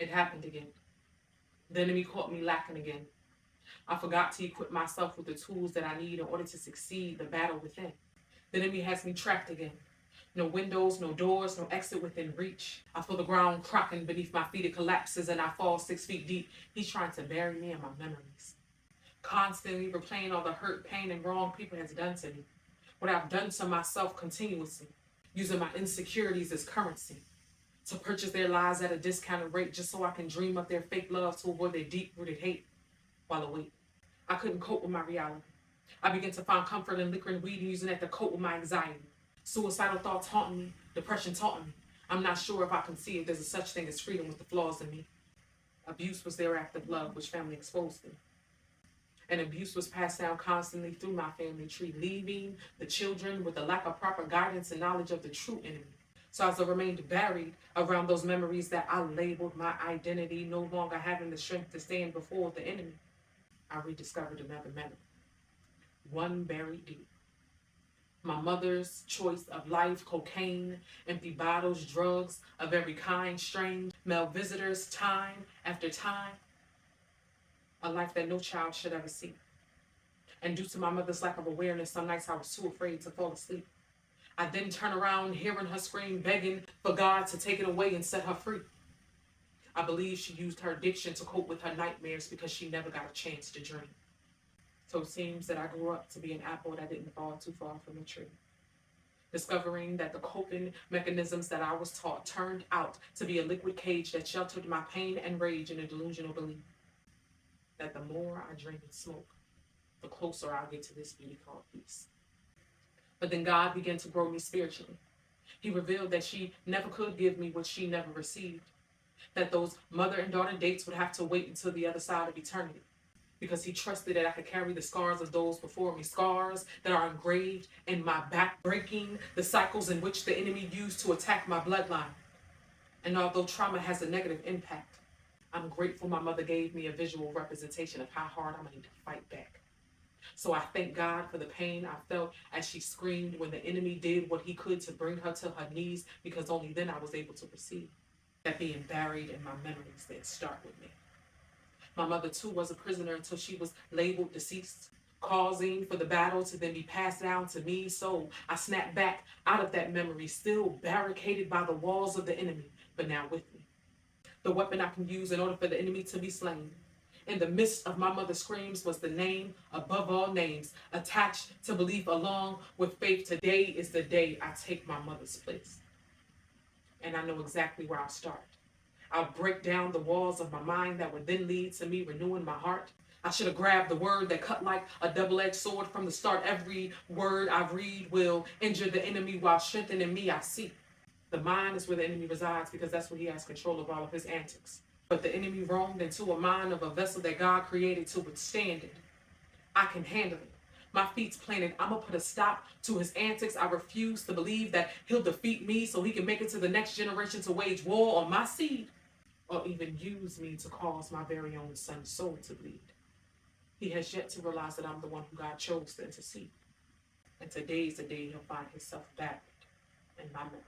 It happened again. The enemy caught me lacking again. I forgot to equip myself with the tools that I need in order to succeed the battle within. The enemy has me trapped again. No windows, no doors, no exit within reach. I feel the ground cracking beneath my feet. It collapses and I fall 6 feet deep. He's trying to bury me in my memories. Constantly replaying all the hurt, pain, and wrong people has done to me. What I've done to myself continuously. Using my insecurities as currency. To purchase their lies at a discounted rate just so I can dream up their fake love to avoid their deep-rooted hate while awake. I couldn't cope with my reality. I began to find comfort in liquor and weed and using it to cope with my anxiety. Suicidal thoughts haunting me, depression taunting me. I'm not sure if I can see if there's a such thing as freedom with the flaws in me. Abuse was their act of love, which family exposed me. And abuse was passed down constantly through my family tree, leaving the children with a lack of proper guidance and knowledge of the true enemy. So as I remained buried around those memories that I labeled my identity, no longer having the strength to stand before the enemy, I rediscovered another memory, one buried deep. My mother's choice of life, cocaine, empty bottles, drugs of every kind, strange, male visitors, time after time, a life that no child should ever see. And due to my mother's lack of awareness, some nights I was too afraid to fall asleep. I then turn around, hearing her scream, begging for God to take it away and set her free. I believe she used her addiction to cope with her nightmares because she never got a chance to dream. So it seems that I grew up to be an apple that didn't fall too far from the tree. Discovering that the coping mechanisms that I was taught turned out to be a liquid cage that sheltered my pain and rage in a delusional belief that the more I drink and smoke, the closer I'll get to this beauty called peace. But then God began to grow me spiritually. He revealed that she never could give me what she never received, that those mother and daughter dates would have to wait until the other side of eternity, because he trusted that I could carry the scars of those before me, scars that are engraved in my back, breaking the cycles in which the enemy used to attack my bloodline. And although trauma has a negative impact, I'm grateful my mother gave me a visual representation of how hard I'm going to need to fight back. So I thank God for the pain I felt as she screamed when the enemy did what he could to bring her to her knees, because only then I was able to perceive that being buried in my memories didn't start with me. My mother too was a prisoner until she was labeled deceased, causing for the battle to then be passed down to me. So I snapped back out of that memory, still barricaded by the walls of the enemy, but now with me. The weapon I can use in order for the enemy to be slain. In the midst of my mother's screams was the name above all names, attached to belief along with faith. Today is the day I take my mother's place. And I know exactly where I'll start. I'll break down the walls of my mind that would then lead to me renewing my heart. I should have grabbed the word that cut like a double-edged sword from the start. Every word I read will injure the enemy while strengthening me. I see. The mind is where the enemy resides because that's where he has control of all of his antics. But the enemy roamed into a mind of a vessel that God created to withstand it. I can handle it. My feet's planted. I'm going to put a stop to his antics. I refuse to believe that he'll defeat me so he can make it to the next generation to wage war on my seed, or even use me to cause my very own son's soul to bleed. He has yet to realize that I'm the one who God chose to intercede. And today's the day he'll find himself back in my memory.